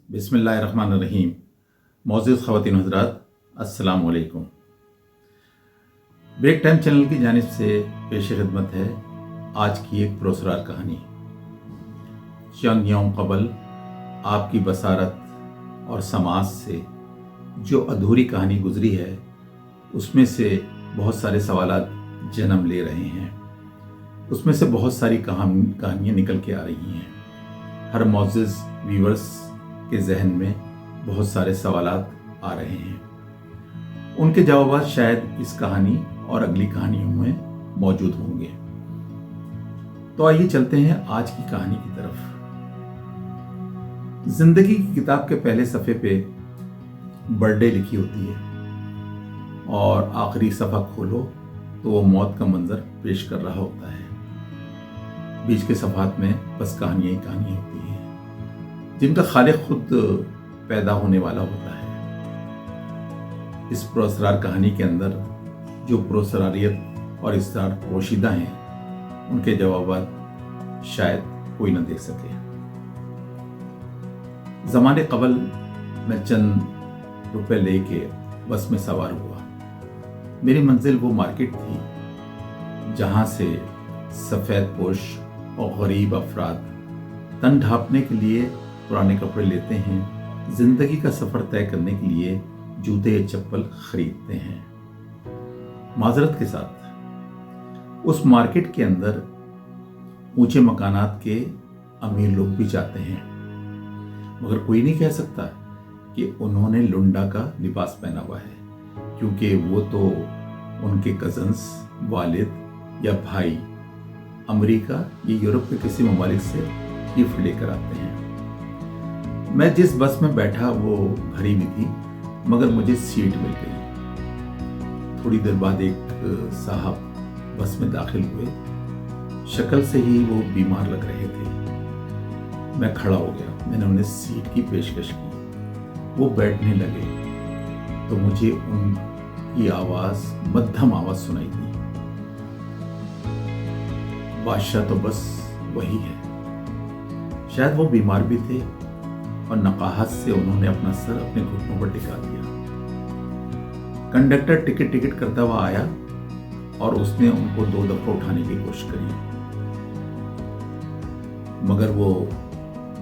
बिस्मिल्लाहिर्रहमानिर्रहीम। मौजूद ख़वातीन हज़रात, अस्सलाम वालेकुम। ब्रेक टाइम चैनल की जानिब से पेश खिदमत है आज की एक पुरअसरार कहानी। चंद यौम क़बल आपकी बसारत और समाज से जो अधूरी कहानी गुजरी है, उसमें से बहुत सारे सवालात जन्म ले रहे हैं। उसमें से बहुत सारी कहानियाँ निकल के आ रही हैं। हर मौजूद व्यूअर्स के जहन में बहुत सारे सवालात आ रहे हैं। उनके जवाब शायद इस कहानी और अगली कहानियों में मौजूद होंगे। तो आइए चलते हैं आज की कहानी की तरफ। जिंदगी की किताब के पहले सफ़े पे बर्थडे लिखी होती है और आखिरी सफ़ा खोलो तो वो मौत का मंजर पेश कर रहा होता है। बीच के सफ़ात में बस कहानियाँ ही कहानियाँ होती हैं जिनका खालिक खुद पैदा होने वाला होता है। इस पुरअसरार कहानी के अंदर जो पुरअसरारियत और इसरार पोशीदा हैं, उनके जवाब शायद कोई न दे सके। ज़माने क़बल मैं चंद रुपए लेके बस में सवार हुआ। मेरी मंजिल वो मार्केट थी जहाँ से सफ़ेद पोश और गरीब अफराद तन ढांपने के लिए पुराने कपड़े लेते हैं, जिंदगी का सफ़र तय करने के लिए जूते या चप्पल खरीदते हैं। माजरत के साथ उस मार्केट के अंदर ऊंचे मकानात के अमीर लोग भी जाते हैं, मगर कोई नहीं कह सकता कि उन्होंने लुंडा का लिबास पहना हुआ है, क्योंकि वो तो उनके कजन्स, वालिद या भाई अमेरिका या यूरोप के किसी ममालिक से गिफ्ट लेकर आते हैं। मैं जिस बस में बैठा वो भरी हुई थी, मगर मुझे सीट मिल गई। थोड़ी देर बाद एक साहब बस में दाखिल हुए। शक्ल से ही वो बीमार लग रहे थे। मैं खड़ा हो गया। मैंने उन्हें सीट की पेशकश की। वो बैठने लगे तो मुझे उनकी आवाज, मध्यम आवाज सुनाई दी। बादशाह तो बस वही है। शायद वो बीमार भी थे और नकाहत से उन्होंने अपना सर अपने घुटनों पर टिका दिया। कंडक्टर टिकट करता हुआ आया और उसने उनको 2 दफा उठाने की कोशिश करी, मगर वो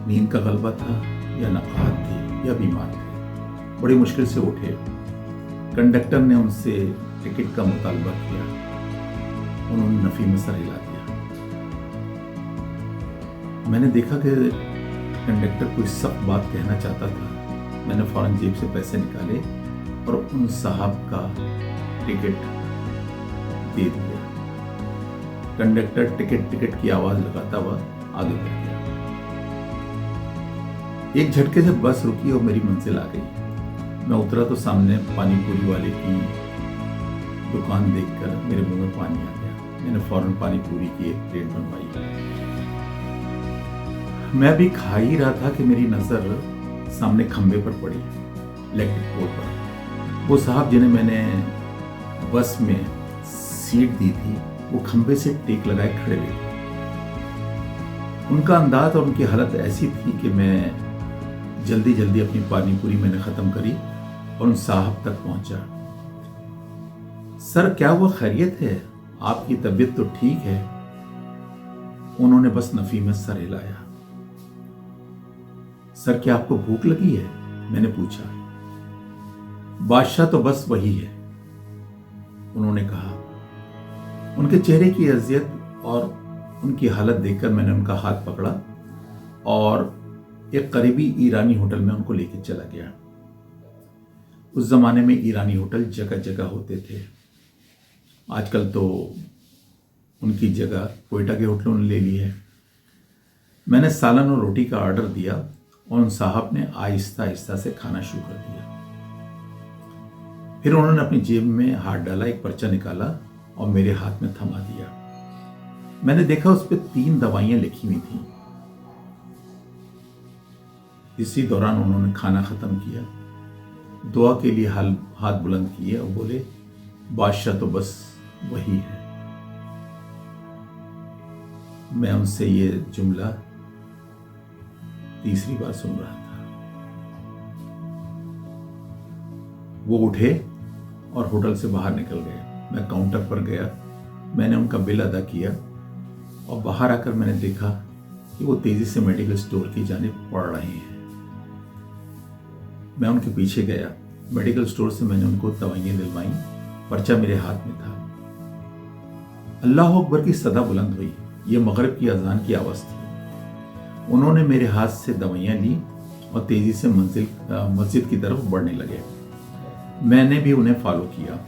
नींद का गलबा था या नकाहत थी या बीमार थे। बड़ी मुश्किल से उठे। कंडक्टर ने उनसे टिकट का मुतालबा किया। उन्होंने नफी में सर हिला दिया। मैंने देखा कि कंडक्टर कोई सख्त बात कहना चाहता था। मैंने फौरन जेब से पैसे निकाले और उन साहब का टिकट दे दिया। कंडक्टर टिकट की आवाज लगाता हुआ आगे बढ़ गया। एक झटके से बस रुकी और मेरी मंजिल आ गई। मैं उतरा तो सामने पानी पूरी वाले की दुकान देखकर मेरे मुंह में पानी आ गया। मैंने फौरन पानी पूरी की एक प्लेट बनवाई। मैं भी खा ही रहा था कि मेरी नजर सामने खंबे पर पड़ी, इलेक्ट्रिक पोल पर। वो साहब जिन्हें मैंने बस में सीट दी थी, वो खंबे से टेक लगाए खड़े हुए थे। उनका अंदाज और उनकी हालत ऐसी थी कि मैं जल्दी जल्दी अपनी पानी पूरी मैंने खत्म करी और उन साहब तक पहुंचा। सर, क्या हुआ? खैरियत है? आपकी तबीयत तो ठीक है? उन्होंने बस नफी में सर हिलाया। सर, क्या आपको भूख लगी है? मैंने पूछा। बादशाह तो बस वही है, उन्होंने कहा। उनके चेहरे की अजियत और उनकी हालत देखकर मैंने उनका हाथ पकड़ा और एक करीबी ईरानी होटल में उनको लेकर चला गया। उस जमाने में ईरानी होटल जगह जगह होते थे। आजकल तो उनकी जगह क्वेटा के होटलों ने ले ली है। मैंने सालन और रोटी का ऑर्डर दिया और उन साहब ने आहिस्ता आहिस्ता से खाना शुरू कर दिया। फिर उन्होंने अपनी जेब में हाथ डाला, एक पर्चा निकाला और मेरे हाथ में थमा दिया। मैंने देखा उस पर 3 दवाइयां लिखी हुई थी। इसी दौरान उन्होंने खाना खत्म किया, दुआ के लिए हाथ बुलंद किए और बोले, बादशाह तो बस वही है। मैं उनसे ये जुमला तीसरी बार सुन रहा था। वो उठे और होटल से बाहर निकल गए। मैं काउंटर पर गया, मैंने उनका बिल अदा किया और बाहर आकर मैंने देखा कि वो तेजी से मेडिकल स्टोर की जानिब बढ़ रहे हैं। मैं उनके पीछे गया। मेडिकल स्टोर से मैंने उनको दवाइयाँ दिलवाई। पर्चा मेरे हाथ में था। अल्लाह अकबर की सदा बुलंद हुई। ये मगरिब की अजान की आवाज़ थी। उन्होंने मेरे हाथ से दवाइयाँ ली और तेजी से मस्जिद की तरफ बढ़ने लगे। मैंने भी उन्हें फॉलो किया।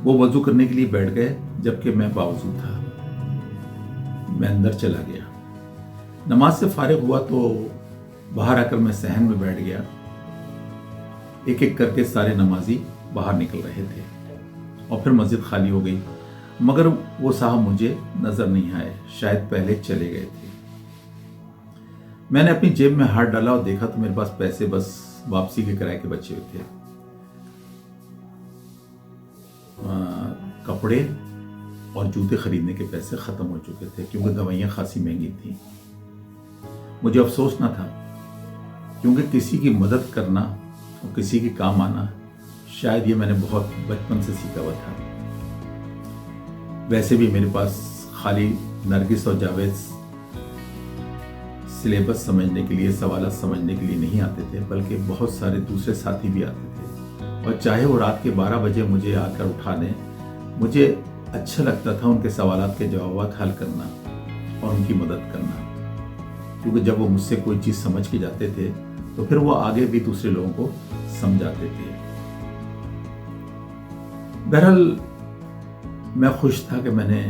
वो वजू करने के लिए बैठ गए जबकि मैं बावजूद था। मैं अंदर चला गया। नमाज से फारिग हुआ तो बाहर आकर मैं सहन में बैठ गया। एक एक करके सारे नमाजी बाहर निकल रहे थे और फिर मस्जिद खाली हो गई, मगर वो साहब मुझे नजर नहीं आए, शायद पहले चले गए थे। मैंने अपनी जेब में हाथ डाला और देखा तो मेरे पास पैसे बस वापसी के किराए के बचे हुए थे। कपड़े और जूते खरीदने के पैसे खत्म हो चुके थे क्योंकि दवाइयाँ खासी महंगी थी। मुझे अफसोस ना था क्योंकि किसी की मदद करना और किसी के काम आना शायद ये मैंने बहुत बचपन से सीखा हुआ था। वैसे भी मेरे पास खाली नरगिस और जावेद सिलेबस समझने के लिए, सवालात समझने के लिए नहीं आते थे, बल्कि बहुत सारे दूसरे साथी भी आते थे और चाहे वो रात के 12 बजे मुझे आकर उठा दें, मुझे अच्छा लगता था उनके सवालात के जवाब हल करना और उनकी मदद करना, क्योंकि जब वो मुझसे कोई चीज़ समझ के जाते थे तो फिर वो आगे भी दूसरे लोगों को समझाते थे। बहरहाल मैं खुश था कि मैंने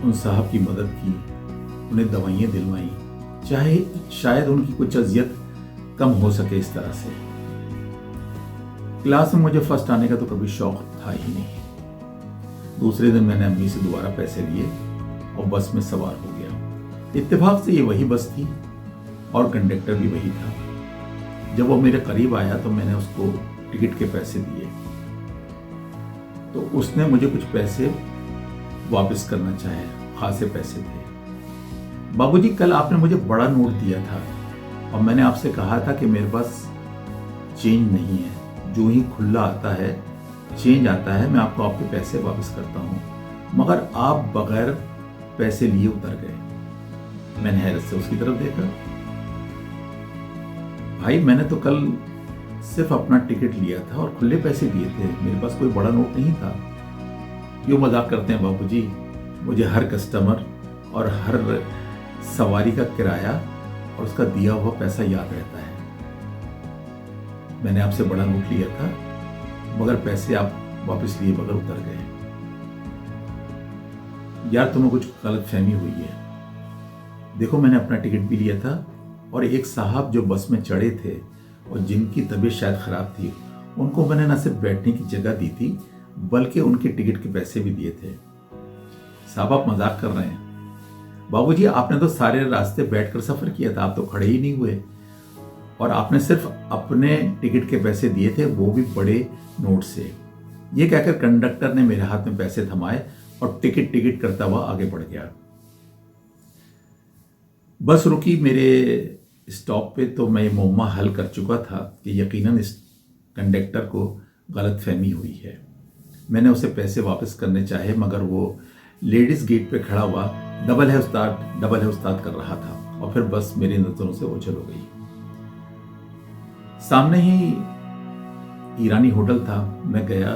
उन साहब की मदद की, उन्हें दवाइयाँ दिलवाई, चाहे शायद उनकी कुछ अजियत कम हो सके इस तरह से। क्लास में मुझे फर्स्ट आने का तो कभी शौक था ही नहीं। दूसरे दिन मैंने अम्मी से दोबारा पैसे लिए और बस में सवार हो गया। इत्तेफाक से ये वही बस थी और कंडक्टर भी वही था। जब वो मेरे करीब आया तो मैंने उसको टिकट के पैसे दिए तो उसने मुझे कुछ पैसे वापस करना चाहे, खासे पैसे थे। बाबूजी, कल आपने मुझे बड़ा नोट दिया था और मैंने आपसे कहा था कि मेरे पास चेंज नहीं है। जो ही खुला आता है, चेंज आता है, मैं आपको आपके पैसे वापस करता हूँ, मगर आप बगैर पैसे लिए उतर गए। मैंने हैरत से उसकी तरफ देखा। भाई, मैंने तो कल सिर्फ अपना टिकट लिया था और खुले पैसे दिए थे, मेरे पास कोई बड़ा नोट नहीं था। क्यों मजाक करते हैं बाबूजी? मुझे हर कस्टमर और हर सवारी का किराया और उसका दिया हुआ पैसा याद रहता है। मैंने आपसे बड़ा नोट लिया था मगर पैसे आप वापस लिए बगैर उतर गए। यार, तुम्हें कुछ गलतफहमी हुई है। देखो, मैंने अपना टिकट भी लिया था और एक साहब जो बस में चढ़े थे और जिनकी तबीयत शायद खराब थी, उनको मैंने न सिर्फ बैठने की जगह दी थी बल्कि उनके टिकट के पैसे भी दिए थे। साहब, आप मजाक कर रहे हैं। बाबूजी, आपने तो सारे रास्ते बैठकर सफर किया था, आप तो खड़े ही नहीं हुए और आपने सिर्फ अपने टिकट के पैसे दिए थे, वो भी बड़े नोट से। ये कहकर कंडक्टर ने मेरे हाथ में पैसे थमाए और टिकट करता हुआ आगे बढ़ गया। बस रुकी मेरे स्टॉप पे तो मैं ये मुअम्मा हल कर चुका था कि यकीनन इस कंडक्टर को गलतफहमी हुई है। मैंने उसे पैसे वापस करने चाहे मगर वो लेडीज गेट पे खड़ा हुआ डबल है उस्ताद कर रहा था और फिर बस मेरी नजरों से ओझल हो गई। सामने ही ईरानी होटल था। मैं गया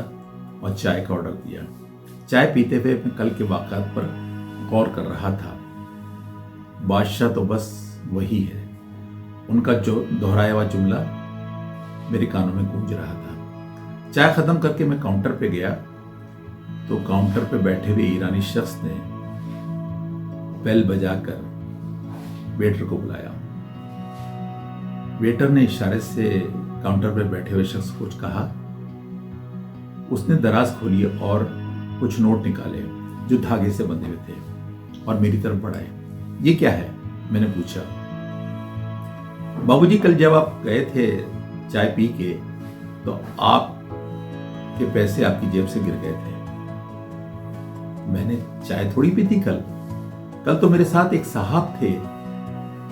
और चाय का ऑर्डर दिया। चाय पीते हुए मैं कल के वाक़यात पर गौर कर रहा था। बादशाह तो बस वही है, उनका जो दोहराया हुआ जुमला मेरे कानों में गूंज रहा था। चाय खत्म करके मैं काउंटर पे गया तो काउंटर पे बैठे हुए ईरानी शख्स ने बेल बजाकर वेटर को बुलाया। वेटर ने इशारे से काउंटर पे बैठे हुए शख्स को कुछ कहा। उसने दराज खोली और कुछ नोट निकाले जो धागे से बंधे हुए थे और मेरी तरफ बढ़ाए। ये क्या है? मैंने पूछा। बाबूजी, कल जब आप गए थे चाय पी के तो आपके पैसे आपकी जेब से गिर गए थे। मैंने चाय थोड़ी पी थी कल तो मेरे साथ एक साहब थे,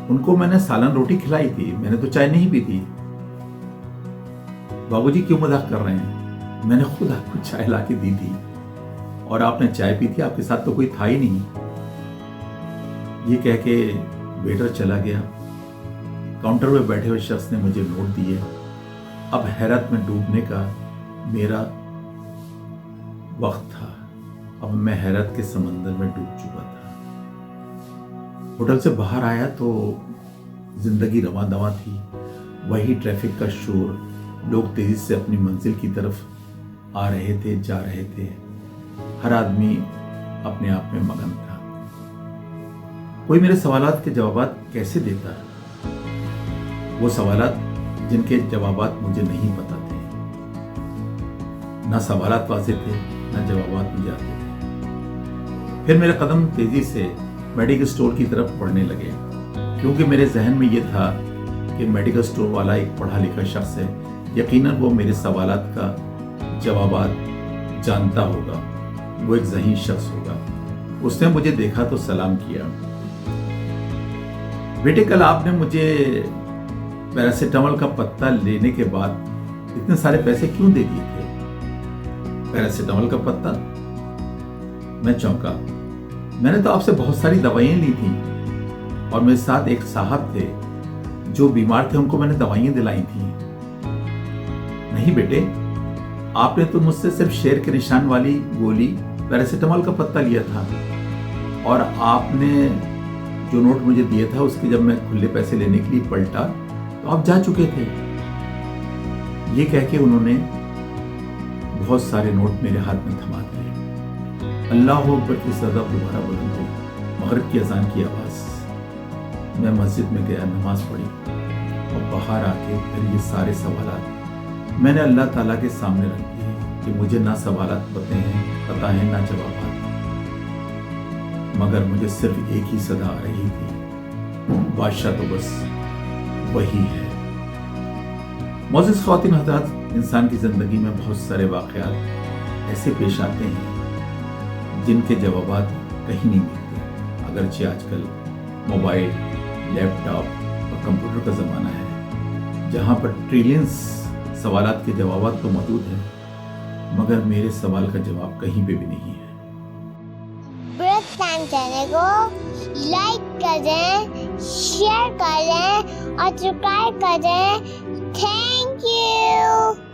उनको मैंने सालन रोटी खिलाई थी, मैंने तो चाय नहीं पी थी। बाबू जी क्यों मजाक कर रहे हैं, मैंने खुद आपको चाय ला के दी थी और आपने चाय पी थी, आपके साथ तो कोई था ही नहीं। ये कह के वेटर चला गया। काउंटर पे बैठे हुए शख्स ने मुझे नोट दिए। अब हैरत में डूबने का मेरा वक्त था। अब मैं हैरत के समंदर में डूब चुका था। होटल से बाहर आया तो जिंदगी रवां दवां थी। वही ट्रैफिक का शोर, लोग तेजी से अपनी मंजिल की तरफ आ रहे थे, जा रहे थे। हर आदमी अपने आप में मगन था। कोई मेरे सवालात के जवाबात कैसे देता? वो सवालात जिनके जवाबात मुझे नहीं पता थे। ना सवालात वाज़ेह थे, ना जवाबात मुझे आते थे। फिर मेरे कदम तेजी से मेडिकल स्टोर की तरफ बढ़ने लगे, क्योंकि मेरे जहन में ये था कि मेडिकल स्टोर वाला एक पढ़ा लिखा शख्स है, यकीनन वो मेरे सवालात का जवाबात जानता होगा। वो एक ज़हीन शख्स होगा। उसने मुझे देखा तो सलाम किया। बेटे, कल आपने मुझे पैरासिटामोल का पत्ता लेने के बाद इतने सारे पैसे क्यों दे दिए थे? पैरासिटामोल का पत्ता? मैं चौंका। मैंने तो आपसे बहुत सारी दवाइयां ली थी और मेरे साथ एक साहब थे जो बीमार थे, उनको मैंने दवाइयां दिलाई थी। नहीं बेटे, आपने तो मुझसे सिर्फ शेर के निशान वाली गोली पैरासिटामोल का पत्ता लिया था और आपने जो नोट मुझे दिया था उसके जब मैं खुले पैसे लेने के लिए पलटा तो आप जा चुके थे। ये कह के उन्होंने बहुत सारे नोट मेरे हाथ में थमा दिए। अल्लाह अकबर की सदा दोबारा बुलंद हुई। मगरिब की अजान की आवाज़। मैं मस्जिद में गया, नमाज पढ़ी और बाहर आके फिर ये सारे सवालात मैंने अल्लाह ताला के सामने रख दिए कि मुझे ना सवालात पता है ना जवाब। मगर मुझे सिर्फ एक ही सदा आ रही थी, बादशाह तो बस वही है। मोअज़्ज़िज़ ख़वातीन हज़रात, इंसान की ज़िंदगी में बहुत सारे वाक़यात ऐसे पेश आते हैं जिनके जवाबात कहीं नहीं मिलते। अगरचे आजकल मोबाइल, लैपटॉप और कंप्यूटर का ज़माना है, जहाँ पर ट्रिलियंस सवालात के जवाबात तो मौजूद हैं, मगर मेरे सवाल का जवाब कहीं पे भी नहीं है। ब्रेक टाइम चैनल को लाइक करें, शेयर करें और सब्सक्राइब करें। Thank you.